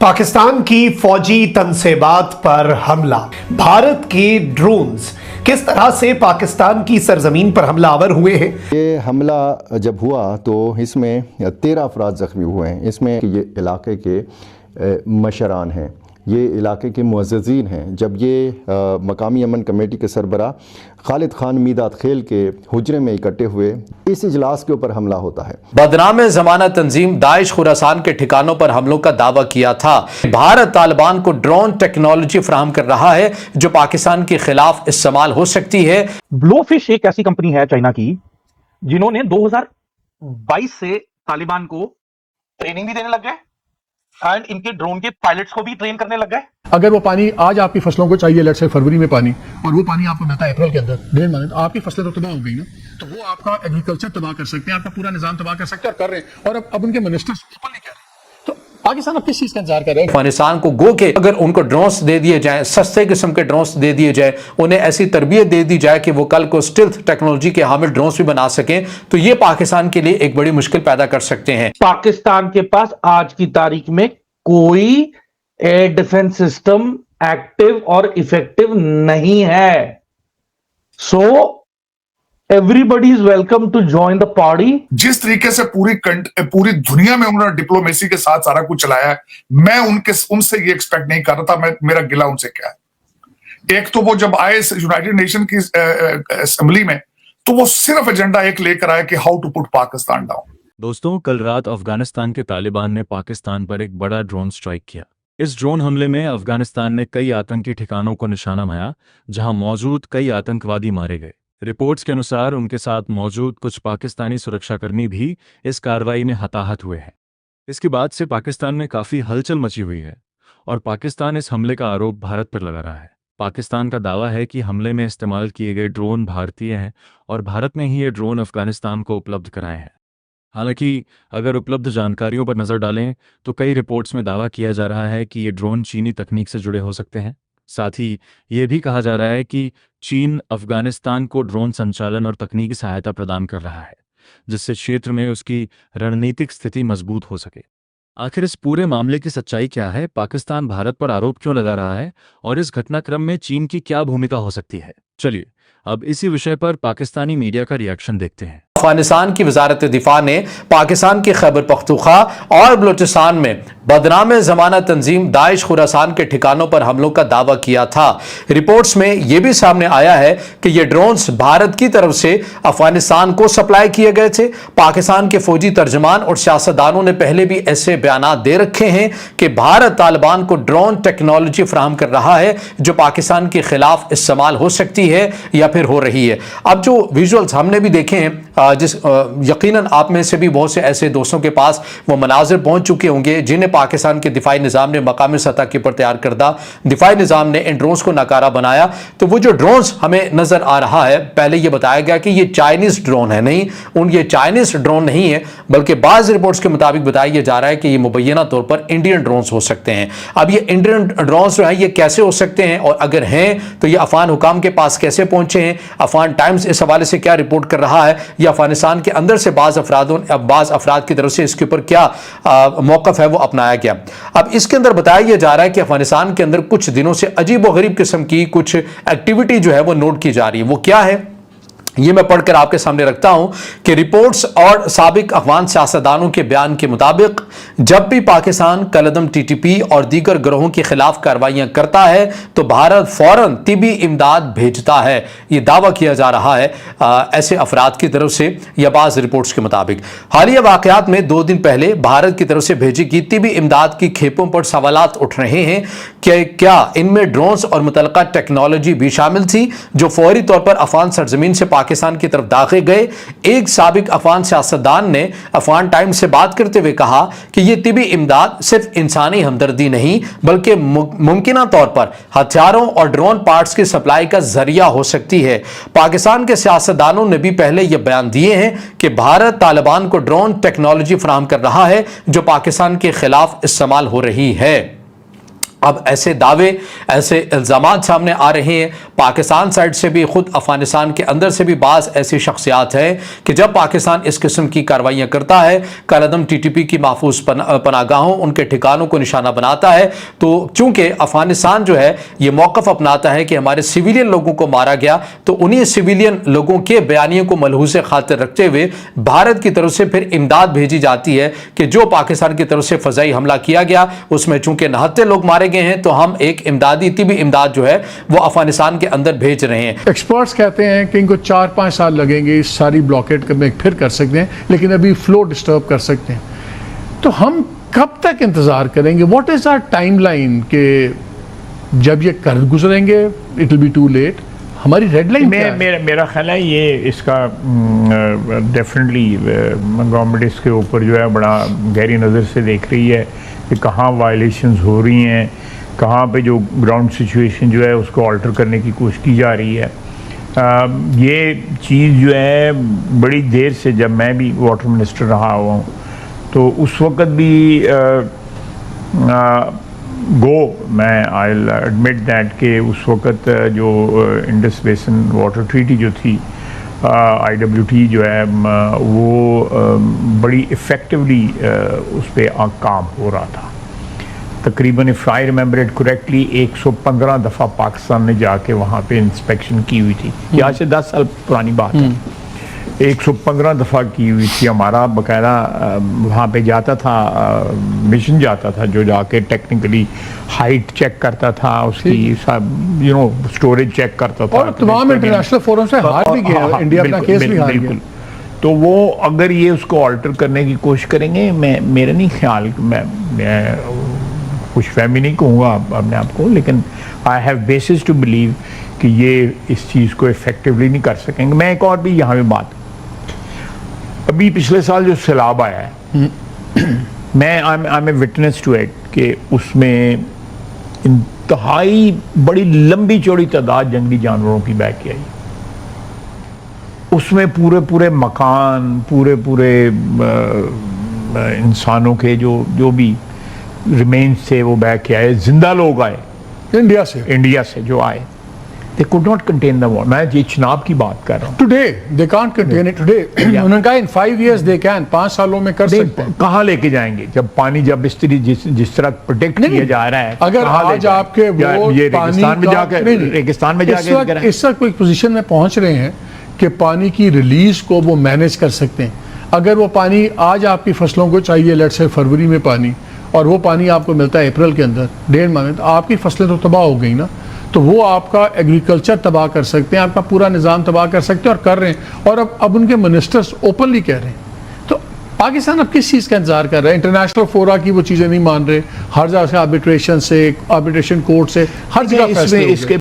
पाकिस्तान की फौजी तनसेबात पर हमला। भारत के ड्रोन्स किस तरह से पाकिस्तान की सरजमीन पर हमलावर हुए हैं। ये हमला जब हुआ तो इसमें 13 अफराद ज़ख्मी हुए हैं। इसमें ये इलाके के मशरान हैं, ये इलाके के मुअज़्ज़िज़ीन हैं। जब ये मकामी अमन कमेटी के सरबरा खालिद खान मीदात खेल के हुजरे में इकट्ठे हुए, इस इजलास के ऊपर हमला होता है। बदनाम ज़माना तंजीम दाइश खुरासान के ठिकानों पर हमलों का दावा किया था। भारत तालिबान को ड्रोन टेक्नोलॉजी फराहम कर रहा है जो पाकिस्तान के खिलाफ इस्तेमाल हो सकती है। ब्लोफिश एक ऐसी कंपनी है चाइना की जिन्होंने 2022 से तालिबान को ट्रेनिंग भी देने लग गए एंड इनके ड्रोन के पायलट्स को भी ट्रेन करने लग गए। अगर वो पानी आज आपकी फसलों को चाहिए, लेट्स से फरवरी में पानी, और वो पानी आपको मिलता है अप्रैल के अंदर, 1.5 महीने, तो आपकी फसलें तो तबाह हो गई ना। तो वो आपका एग्रीकल्चर तबाह कर सकते हैं, आपका पूरा निजाम तबाह कर सकते हैं, और कर रहे हैं। और अब उनके मिनिस्टर्स ओपनली कह रहे हैं। तो पाकिस्तान अब किस चीज का इंतजार कर रहे हैं? अफगानिस्तान को गो के अगर उनको ड्रोन्स दे दिए जाएं, सस्ते किस्म के ड्रोन्स दे दिए जाए, उन्हें ऐसी तरबियत दे दी जाए कि वो कल को स्टिल्थ टेक्नोलॉजी के हामिल ड्रोन्स भी बना सकें, तो ये पाकिस्तान के लिए एक बड़ी मुश्किल पैदा कर सकते हैं। पाकिस्तान के पास आज की तारीख में कोई एयर डिफेंस सिस्टम एक्टिव और इफेक्टिव नहीं है। So everybody is welcome to join the party. जिस तरीके से पूरी दुनिया में उन्होंने डिप्लोमेसी के साथ सारा कुछ चलाया है, मैं उनसे ये एक्सपेक्ट नहीं कर रहा था। मेरा गिला उनसे क्या है, एक तो वो जब आए यूनाइटेड नेशन की असेंबली में, तो वो सिर्फ एजेंडा एक लेकर आए कि how to put Pakistan down. दोस्तों, कल रात अफगानिस्तान के तालिबान ने पाकिस्तान पर एक बड़ा ड्रोन स्ट्राइक किया। इस ड्रोन हमले में अफगानिस्तान ने कई आतंकी ठिकानों को निशाना बनाया जहां मौजूद कई आतंकवादी मारे गए। रिपोर्ट्स के अनुसार उनके साथ मौजूद कुछ पाकिस्तानी सुरक्षाकर्मी भी इस कार्रवाई में हताहत हुए हैं। इसके बाद से पाकिस्तान में काफ़ी हलचल मची हुई है और पाकिस्तान इस हमले का आरोप भारत पर लगा रहा है। पाकिस्तान का दावा है कि हमले में इस्तेमाल किए गए ड्रोन भारतीय हैं और भारत ने ही ये ड्रोन अफगानिस्तान को उपलब्ध कराए हैं। हालांकि अगर उपलब्ध जानकारियों पर नज़र डालें तो कई रिपोर्ट्स में दावा किया जा रहा है कि ये ड्रोन चीनी तकनीक से जुड़े हो सकते हैं। साथ ही ये भी कहा जा रहा है कि चीन अफगानिस्तान को ड्रोन संचालन और तकनीकी सहायता प्रदान कर रहा है, जिससे क्षेत्र में उसकी रणनीतिक स्थिति मजबूत हो सके। आखिर इस पूरे मामले की सच्चाई क्या है? पाकिस्तान भारत पर आरोप क्यों लगा रहा है और इस घटनाक्रम में चीन की क्या भूमिका हो सकती है? चलिए अब इसी विषय पर पाकिस्तानी मीडिया का रिएक्शन देखते हैं। अफगानिस्तान की वजारत दिफा ने पाकिस्तान के खैबर पख्तूनख्वा और बलूचिस्तान में बदनाम ज़माना तंजीम दाइश खुरासान के ठिकानों पर हमलों का दावा किया था। रिपोर्ट्स में यह भी सामने आया है कि ये ड्रोन्स भारत की तरफ से अफगानिस्तान को सप्लाई किए गए थे। पाकिस्तान के फौजी तर्जमान और सियासतदानों ने पहले भी ऐसे बयान दे रखे हैं कि भारत तालिबान को ड्रोन टेक्नोलॉजी फराहम कर रहा है जो पाकिस्तान के खिलाफ इस्तेमाल हो सकती है या फिर हो रही है। अब जो विजुअल्स हमने भी देखे हैं, यकीनन आप में से भी बहुत से ऐसे दोस्तों के पास वो मनाजिर पहुंच चुके होंगे जिन्हें पाकिस्तान के दिफाई निज़ाम ने मकामी सतह के ऊपर तैयार करदा दिफाई निज़ाम ने इन ड्रोन्स को नाकारा बनाया। तो वो जो ड्रोन्स हमें नज़र आ रहा है, पहले ये बताया गया कि ये चाइनीज़ ड्रोन है, नहीं, ये चाइनीज़ ड्रोन नहीं है, बल्कि बाज़ रिपोर्ट्स के मुताबिक बताया जा रहा है कि ये मुबैना तौर पर इंडियन ड्रोन्स हो सकते हैं। अब ये इंडियन ड्रोन्स जो हैं ये कैसे हो सकते हैं, और अगर हैं तो ये अफगान हुकाम के पास कैसे पहुंचे हैं? अफगान टाइम्स इस हवाले से क्या रिपोर्ट कर रहा है, या अफगानिस्तान के अंदर से बाज़ अफराद की तरफ से इसके ऊपर क्या मौक़िफ़ है वो अपनाया गया। अब इसके अंदर बताया जा रहा है कि अफगानिस्तान के अंदर कुछ दिनों से अजीब व गरीब किस्म की कुछ एक्टिविटी जो है वो नोट की जा रही है। वो क्या है ये मैं पढ़कर आपके सामने रखता हूं कि रिपोर्ट्स और साबिक अफगान सियासतदानों के बयान के मुताबिक जब भी पाकिस्तान कलअदम टीटीपी और दीगर ग्रोहों के खिलाफ कार्रवाइयां करता है तो भारत फौरन तिबी इमदाद भेजता है। यह दावा किया जा रहा है ऐसे अफराद की तरफ से या बाज़ रिपोर्ट्स के मुताबिक। हालिया वाक़यात में 2 दिन पहले भारत की तरफ से भेजी गई तिबी इमदाद की खेपों पर सवालात उठ रहे हैं कि क्या इनमें ड्रोन्स और मुतल्लका टेक्नोलॉजी भी शामिल थी जो फौरी तौर पर अफगान सरजमीन से पाकिस्तान की तरफ दाखिल गए। एक साबिक अफगान सियासतदान ने अफगान टाइम्स से बात करते हुए कहा कि यह तिबी इमदाद सिर्फ इंसानी हमदर्दी नहीं बल्कि मुमकिना तौर पर हथियारों और ड्रोन पार्ट्स की सप्लाई का जरिया हो सकती है। पाकिस्तान के सियासतदानों ने भी पहले यह बयान दिए हैं कि भारत तालिबान को ड्रोन टेक्नोलॉजी फराहम कर रहा है जो पाकिस्तान के खिलाफ इस्तेमाल हो रही है। अब ऐसे दावे, ऐसे इल्ज़ामात सामने आ रहे हैं। पाकिस्तान साइड से भी, खुद अफगानिस्तान के अंदर से भी बाज़ ऐसी शख्सियात हैं कि जब पाकिस्तान इस किस्म की कार्रवाइयाँ करता है, कलअदम टीटीपी की महफूज पनागाहों, उनके ठिकानों को निशाना बनाता है, तो चूंकि अफगानिस्तान जो है ये मौक़िफ़ अपनाता है कि हमारे सिविलियन लोगों को मारा गया, तो उन्हीं सिविलियन लोगों के बयानियों को मलहूज़ खातिर रखते हुए भारत की तरफ से फिर इमदाद भेजी जाती है कि जो पाकिस्तान की तरफ से फ़ज़ाई हमला किया गया उसमें चूंकि 69 लोग मारे गए हैं, तो हम एक इमदादी तिबी इमदाद जो है वो अफगानिस्तान के अंदर भेज रहे हैं। एक्सपर्ट्स कहते हैं कि इनको 4-5 साल लगेंगे इस सारी ब्लॉकेट में फिर कर सकते हैं, लेकिन अभी फ्लो डिस्टर्ब कर सकते हैं। तो हम कब तक इंतजार करेंगे? व्हाट इज आवर टाइमलाइन कि जब ये कर गुजरेंगे it will be too late? हमारी रेड लाइन मेरा ख्याल है ये इसका डेफिनेटली गवर्नमेंट इसके ऊपर जो है बड़ा गहरी नज़र से देख रही है कि कहाँ वायलेशंस हो रही हैं, कहाँ पे जो ग्राउंड सिचुएशन जो है उसको अल्टर करने की कोशिश की जा रही है। ये चीज़ जो है बड़ी देर से, जब मैं भी वाटर मिनिस्टर रहा हुआ हूँ तो उस वक़्त भी मैं आई एडमिट दैट कि उस वक़्त जो इंडस बेसिन वाटर ट्रीटी जो थी IWT जो है वो बड़ी इफ़ेक्टिवली उस पर काम हो रहा था। तकरीबन if I remember it correctly 115 दफ़ा पाकिस्तान ने जाके वहाँ पे इंस्पेक्शन की हुई थी। ये आज से 10 साल पुरानी बात है। 115 दफ़ा की हुई थी। हमारा बाकायदा वहाँ पे जाता था, मिशन जाता था जो जाके टेक्निकली हाइट चेक करता था, उसकी सब स्टोरेज चेक करता था। और तमाम इंटरनेशनल फोरम से हार भी गया, इंडिया अपना केस भी हार गया। तो वो अगर ये उसको ऑल्टर करने की कोशिश करेंगे, मेरा नहीं ख्याल, मैं कुछ फहमी नहीं कहूँगा अपने आप को, लेकिन I have basis to believe कि ये इस चीज़ को इफेक्टिवली नहीं कर सकेंगे। मैं एक और भी यहाँ पे बात, अभी पिछले साल जो सैलाब आया है, मैं I am a witness to it कि उसमें इंतहाई बड़ी लंबी चौड़ी तादाद जंगली जानवरों की बह के आई। उसमें पूरे मकान, पूरे इंसानों के जो भी रिमेन्स थे वो बह के आए। जिंदा लोग आए इंडिया से जो आए, they could not contain the water। मैं ये चिनाब की बात कर रहा हूँ। Today they can't contain it today। उन्होंने कहा in 5 years they can, 5 सालों में कर सकते हैं। कहाँ लेके जाएंगे जब पानी, जब जिस तरह प्रोटेक्ट किया जा रहा है? अगर आज आपके वो ये रेगिस्तान में जाकर इस वक्त कोई पोजीशन में पहुंच रहे हैं कि पानी की रिलीज को वो मैनेज कर सकते हैं। अगर वो पानी आज आपकी फसलों को चाहिए लेट्स से फरवरी में पानी, और वो पानी आपको मिलता है अप्रैल के अंदर, 1.5 माह में, तो आपकी फसलें तो तबाह हो गई ना। तो वो आपका एग्रीकल्चर तबाह कर सकते हैं, आपका पूरा निज़ाम तबाह कर सकते हैं, और कर रहे हैं। और अब उनके मिनिस्टर्स ओपनली कह रहे हैं। तो पाकिस्तान अब किस चीज़ का इंतजार कर रहा है? इंटरनेशनल फोरा की वो चीज़ें नहीं मान रहे, हर जगह से आर्बिट्रेशन कोर्ट से हर जगह फैसले हो गए।